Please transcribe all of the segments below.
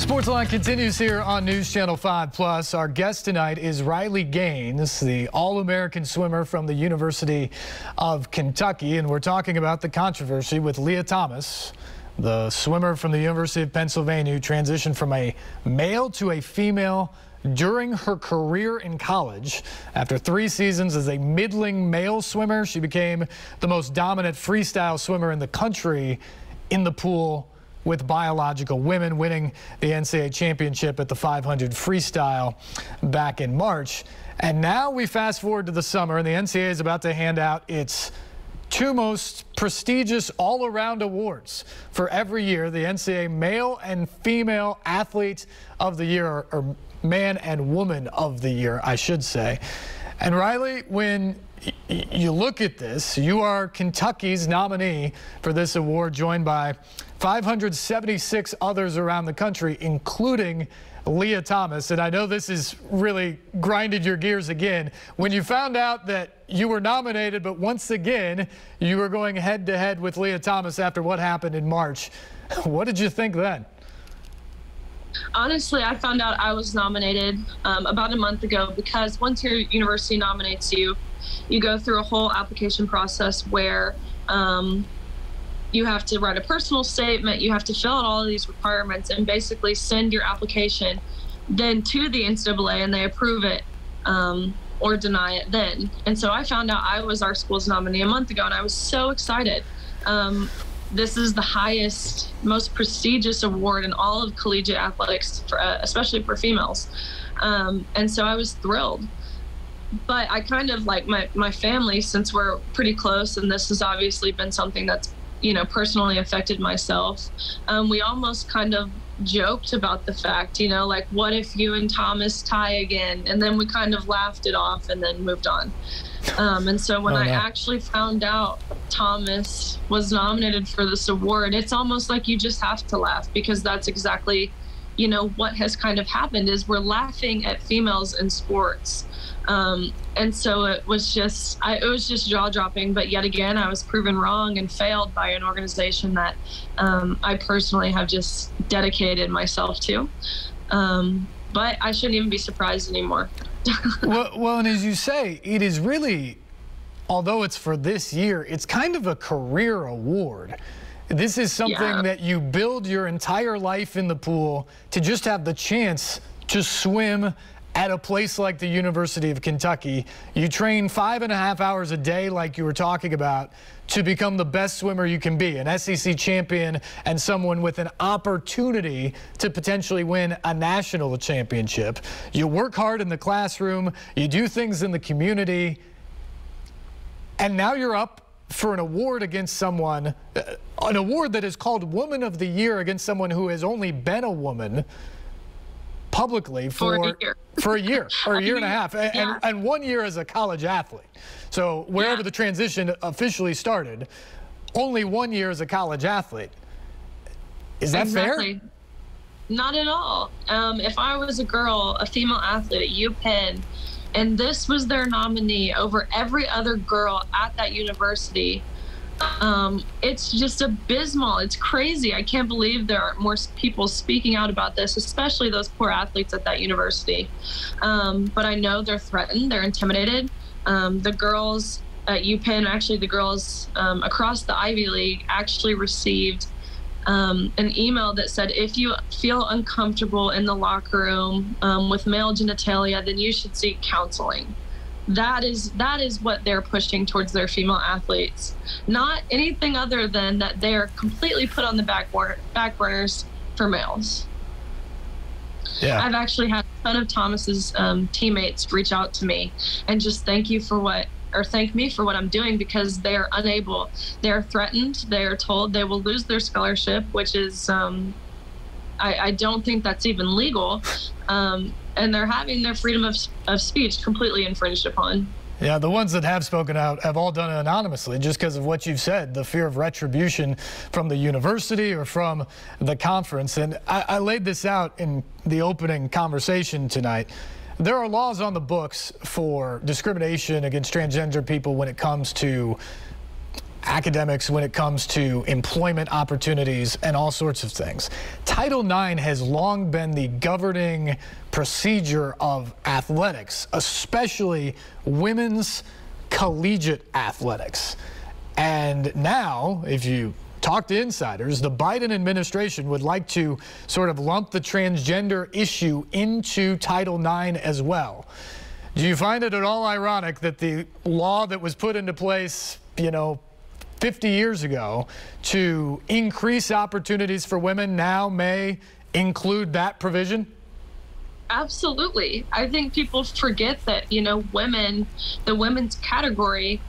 SportsLine continues here on News Channel 5+. Our guest tonight is Riley Gaines, the All-American swimmer from the University of Kentucky, and we're talking about the controversy with Lia Thomas, the swimmer from the University of Pennsylvania who transitioned from a male to a female during her career in college. After 3 seasons as a middling male swimmer, she became the most dominant freestyle swimmer in the country in the pool with biological women, winning the NCAA championship at the 500 freestyle back in March. And now we fast forward to the summer, and the NCAA is about to hand out its 2 most prestigious all-around awards for every year, the NCAA Male and Female Athlete of the Year, or Man and Woman of the Year, I should say. And Riley, when you look at this, you are Kentucky's nominee for this award, joined by 576 others around the country, including Lia Thomas. And I know this has really grinded your gears again. When you found out that you were nominated, but once again, you were going head-to-head with Lia Thomas after what happened in March, what did you think then? Honestly, I found out I was nominated about a month ago, because once your university nominates you, you go through a whole application process where you have to write a personal statement, you have to fill out all of these requirements, and basically send your application then to the NCAA, and they approve it or deny it then. And so I found out I was our school's nominee a month ago, and I was so excited. This is the highest, most prestigious award in all of collegiate athletics, especially for females. And so I was thrilled. But I kind of, like, my family, since we're pretty close, and this has obviously been something that's, personally affected myself, we almost kind of joked about the fact, like, what if you and Thomas tie again? And then we kind of laughed it off and then moved on. And so when I actually found out Thomas was nominated for this award, it's almost like you just have to laugh, because that's exactly, what has kind of happened is we're laughing at females in sports. And so it was just jaw-dropping. But yet again, I was proven wrong and failed by an organization that I personally have just dedicated myself to. But I shouldn't even be surprised anymore. well, and as you say, it is really, although it's for this year, it's kind of a career award. This is something that you build your entire life in the pool to just have the chance to swim at a place like the University of Kentucky. You train 5.5 hours a day, like you were talking about, to become the best swimmer you can be, an SEC champion and someone with an opportunity to potentially win a national championship. You work hard in the classroom, you do things in the community, and now you're up for an award against someone, an award that is called Woman of the Year, against someone who has only been a woman publicly for a year or a year and a half, and 1 year as a college athlete. So wherever the transition officially started, only 1 year as a college athlete. Is that fair? Not at all. If I was a girl, a female athlete at UPenn, and this was their nominee over every other girl at that university, it's just abysmal. It's crazy. I can't believe there aren't more people speaking out about this, especially those poor athletes at that university. But I know they're threatened, they're intimidated. The girls at UPenn, actually the girls across the Ivy League, actually received an email that said, if you feel uncomfortable in the locker room with male genitalia, then you should seek counseling. That is what they're pushing towards their female athletes. Not anything other than that they are completely put on the back burners for males. Yeah. I've actually had a ton of Thomas's teammates reach out to me and just thank me for what I'm doing, because they're unable. They're threatened. They are told they will lose their scholarship, which is I don't think that's even legal. And they're having their freedom of speech completely infringed upon. Yeah, the ones that have spoken out have all done it anonymously, just because of what you've said, the fear of retribution from the university or from the conference. And I laid this out in the opening conversation tonight. There are laws on the books for discrimination against transgender people when it comes to academics when it comes to employment opportunities and all sorts of things. Title IX has long been the governing procedure of athletics, especially women's collegiate athletics. And now, if you talk to insiders, the Biden administration would like to sort of lump the transgender issue into Title IX as well. Do you find it at all ironic that the law that was put into place, 50 years ago to increase opportunities for women now may include that provision? Absolutely. I think people forget that, women, the women's category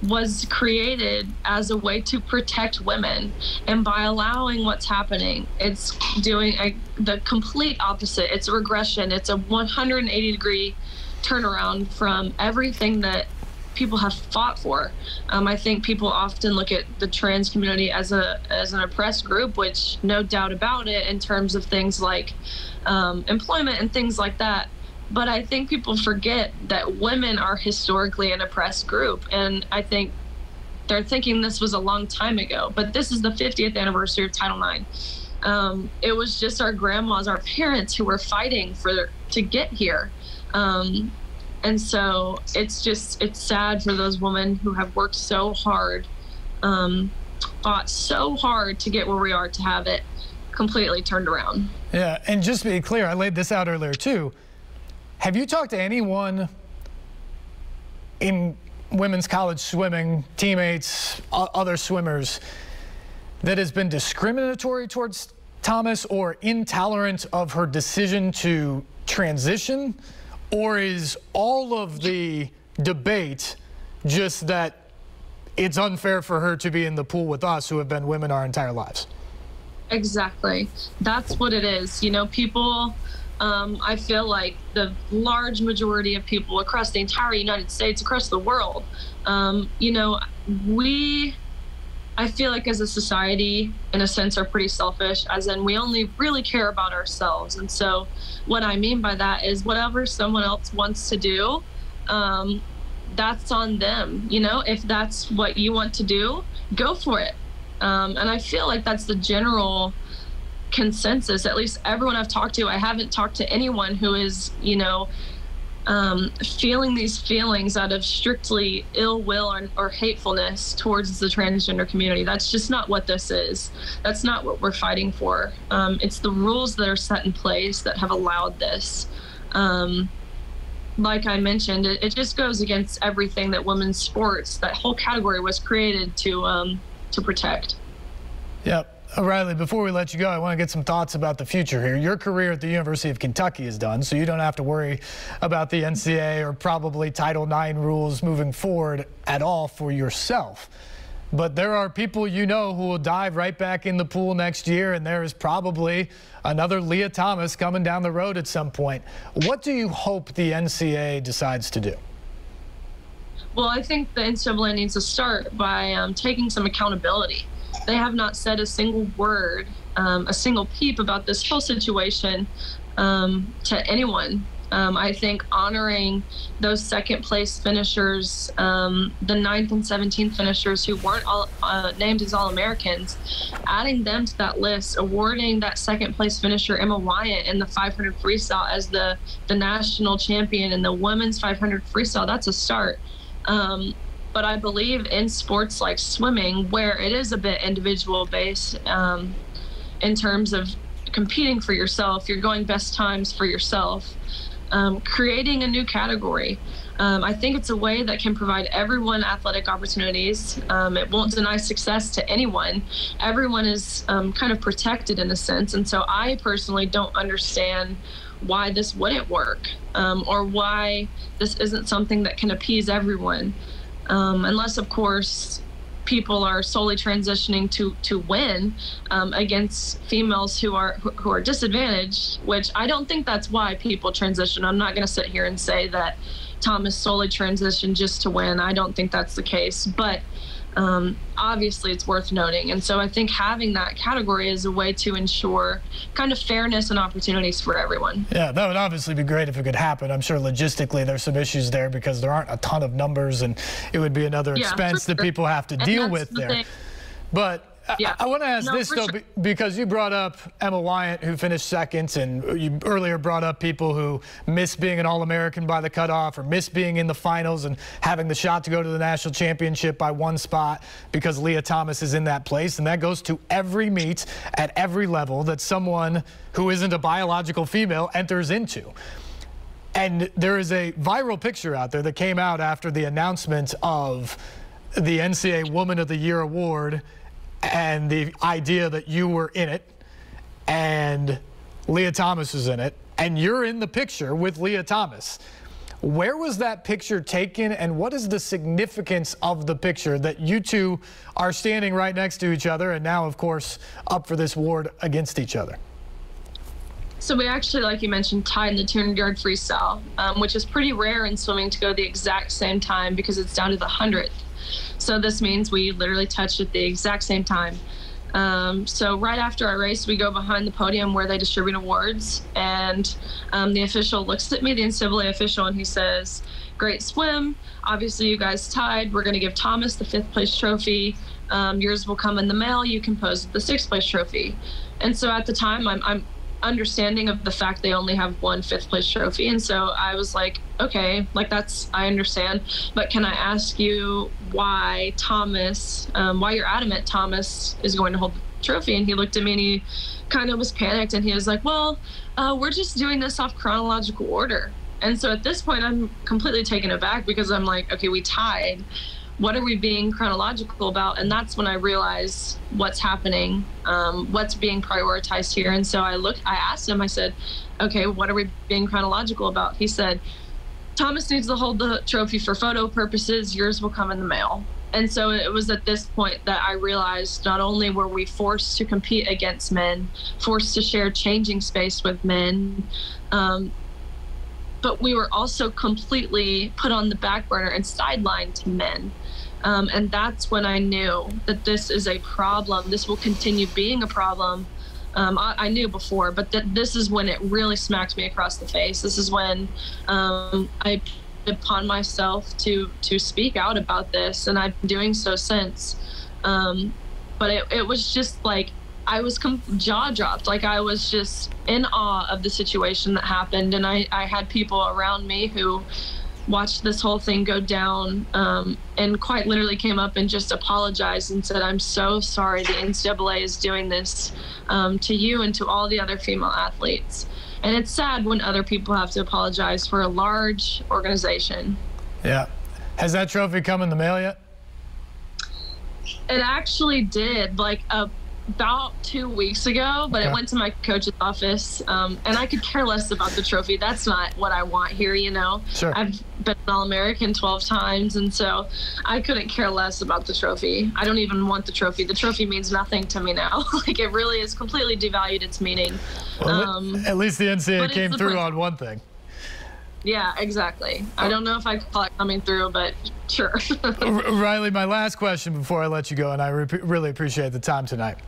was created as a way to protect women. And by allowing what's happening, it's doing the complete opposite. It's a regression. It's a 180-degree turnaround from everything that people have fought for. I think people often look at the trans community as an oppressed group, which no doubt about it in terms of things like employment and things like that. But I think people forget that women are historically an oppressed group. And I think they're thinking this was a long time ago, but this is the 50th anniversary of Title IX. It was just our grandmas, our parents who were fighting to get here. And so it's sad for those women who have worked so hard, fought so hard to get where we are, to have it completely turned around. Yeah, and just to be clear, I laid this out earlier too. Have you talked to anyone in women's college swimming, teammates, other swimmers, that has been discriminatory towards Thomas or intolerant of her decision to transition? Or is all of the debate just that it's unfair for her to be in the pool with us who have been women our entire lives? Exactly. That's what it is. People, I feel like the large majority of people across the entire United States, across the world, I feel like as a society, in a sense, are pretty selfish, as in we only really care about ourselves. And so what I mean by that is whatever someone else wants to do, that's on them. If that's what you want to do, go for it. And I feel like that's the general consensus, at least everyone I've talked to. I haven't talked to anyone who is, feeling these feelings out of strictly ill will or hatefulness towards the transgender community. That's just not what this is. That's not what we're fighting for. It's the rules that are set in place that have allowed this. Like I mentioned, it just goes against everything that women's sports, that whole category, was created to protect. Yep. Riley, before we let you go, I want to get some thoughts about the future here. Your career at the University of Kentucky is done, so you don't have to worry about the NCAA or probably Title IX rules moving forward at all for yourself. But there are people who will dive right back in the pool next year, and there is probably another Lia Thomas coming down the road at some point. What do you hope the NCAA decides to do? Well, I think the NCAA needs to start by taking some accountability. They have not said a single word, a single peep about this whole situation to anyone. I think honoring those second-place finishers, the 9th and 17th finishers who weren't all named as All-Americans, adding them to that list, awarding that second-place finisher, Emma Wyatt, in the 500 freestyle as the national champion in the women's 500 freestyle, that's a start. But I believe in sports like swimming, where it is a bit individual based in terms of competing for yourself, you're going best times for yourself, creating a new category. I think it's a way that can provide everyone athletic opportunities. It won't deny success to anyone. Everyone is kind of protected in a sense. And so I personally don't understand why this wouldn't work, or why this isn't something that can appease everyone. Unless, of course, people are solely transitioning to win against females who are disadvantaged, which I don't think that's why people transition. I'm not going to sit here and say that Thomas solely transitioned just to win. I don't think that's the case. But obviously it's worth noting. And so I think having that category is a way to ensure kind of fairness and opportunities for everyone. Yeah, that would obviously be great if it could happen. I'm sure logistically there's some issues there because there aren't a ton of numbers, and it would be another expense that people have to deal with there. But yeah. I want to ask this, though, because you brought up Emma Wyant, who finished second, and you earlier brought up people who miss being an All-American by the cutoff or miss being in the finals and having the shot to go to the national championship by one spot because Lia Thomas is in that place. And that goes to every meet at every level that someone who isn't a biological female enters into. And there is a viral picture out there that came out after the announcement of the NCAA Woman of the Year award and the idea that you were in it and Lia Thomas is in it, and you're in the picture with Lia Thomas. Where was that picture taken, and what is the significance of the picture that you two are standing right next to each other and now, of course, up for this award against each other? So we actually, like you mentioned, tied in the 200-yard freestyle, which is pretty rare in swimming to go the exact same time because it's down to the 100th. So this means we literally touched at the exact same time. So right after our race, we go behind the podium where they distribute awards, and the official looks at me, the NCAA official, and he says, "Great swim. Obviously, you guys tied. We're going to give Thomas the 5th place trophy. Yours will come in the mail. You can pose with the 6th place trophy." And so at the time, I'm understanding of the fact they only have one 5th place trophy, and so I was like, okay, like I understand, but can I ask you why why you're adamant Thomas is going to hold the trophy? And he looked at me and he kind of was panicked, and he was like, well, we're just doing this off chronological order. And so at this point I'm completely taken aback because I'm like, okay, we tied. What are we being chronological about? And that's when I realized what's happening, what's being prioritized here. And so I asked him, I said, okay, what are we being chronological about? He said, Thomas needs to hold the trophy for photo purposes. Yours will come in the mail. And so it was at this point that I realized not only were we forced to compete against men, forced to share changing space with men, but we were also completely put on the back burner and sidelined to men. And that's when I knew that this is a problem. This will continue being a problem. I knew before, but this is when it really smacked me across the face. This is when I put upon myself to speak out about this, and I've been doing so since. But it was just like, I was jaw dropped. Like, I was just in awe of the situation that happened. And I had people around me who watched this whole thing go down, and quite literally came up and just apologized and said, I'm so sorry the NCAA is doing this to you and to all the other female athletes. And it's sad when other people have to apologize for a large organization. Yeah. Has that trophy come in the mail yet? It actually did, like about 2 weeks ago, but it went to my coach's office, and I could care less about the trophy. That's not what I want here, you know. Sure. I've been an All-American 12 times, and so I couldn't care less about the trophy. I don't even want the trophy. The trophy means nothing to me now. Like, it really has completely devalued its meaning. Well, at least the NCAA came through on one thing. Yeah, exactly. I don't know if I call it coming through, but sure. Riley, my last question before I let you go, and I really appreciate the time tonight.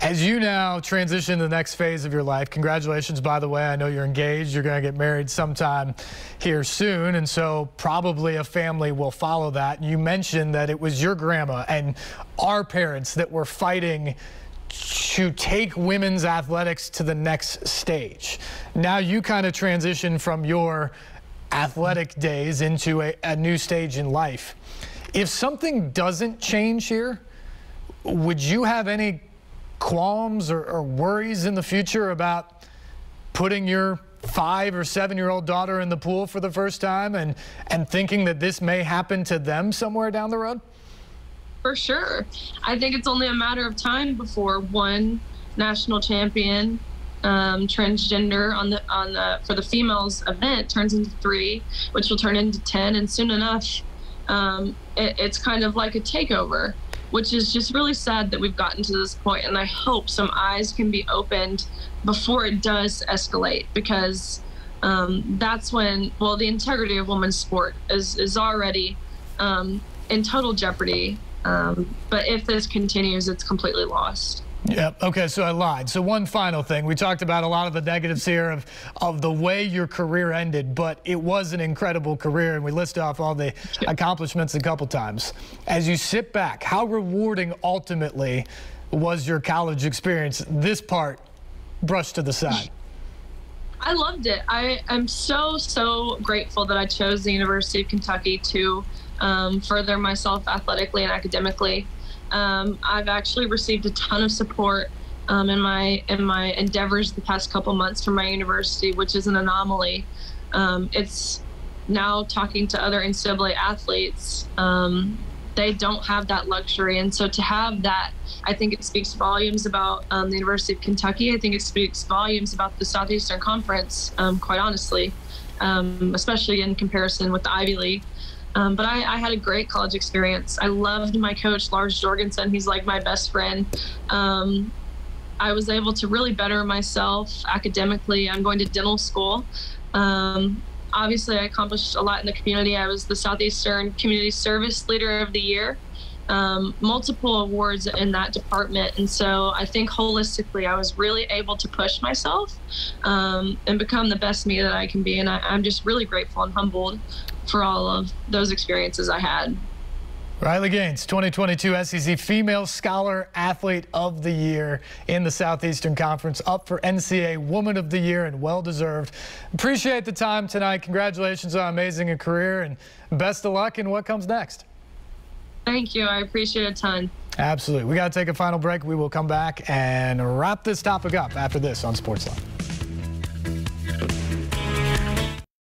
As you now transition to the next phase of your life, congratulations, by the way. I know you're engaged. You're going to get married sometime here soon, and so probably a family will follow that. You mentioned that it was your grandma and our parents that were fighting to take women's athletics to the next stage. Now you kind of transition from your athletic days into a new stage in life. If something doesn't change here, would you have any qualms or worries in the future about putting your 5 or 7-year-old daughter in the pool for the first time and thinking that this may happen to them somewhere down the road? For sure. I think it's only a matter of time before one national champion transgender for the females event turns into 3, which will turn into 10, and soon enough it's kind of like a takeover, which is just really sad that we've gotten to this point. And I hope some eyes can be opened before it does escalate, because that's when, well, the integrity of women's sport is already in total jeopardy But if this continues, it's completely lost. Yep. Okay, so I lied. So one final thing. We talked about a lot of the negatives here of the way your career ended, but it was an incredible career, and we listed off all the accomplishments a couple times. As you sit back, how rewarding ultimately was your college experience? This part brushed to the side. I loved it. I'm so grateful that I chose the University of Kentucky to further myself athletically and academically. I've actually received a ton of support in my endeavors the past couple months from my university, which is an anomaly. It's now talking to other NCAA athletes. They don't have that luxury, and so to have that, I think it speaks volumes about the University of Kentucky. I think it speaks volumes about the Southeastern Conference, quite honestly, especially in comparison with the Ivy League. But I had a great college experience. I loved my coach, Lars Jorgensen. He's like my best friend. I was able to really better myself academically. I'm going to dental school. Obviously, I accomplished a lot in the community. I was the Southeastern Community Service Leader of the Year, multiple awards in that department. And so I think holistically, I was really able to push myself and become the best me that I can be. And I'm just really grateful and humbled for all of those experiences I had. Riley Gaines, 2022 SEC Female Scholar Athlete of the Year in the Southeastern Conference, up for NCAA Woman of the Year, and well-deserved. Appreciate the time tonight. Congratulations on an amazing career, and best of luck in what comes next. Thank you. I appreciate it a ton. Absolutely. We got to take a final break. We will come back and wrap this topic up after this on SportsLine.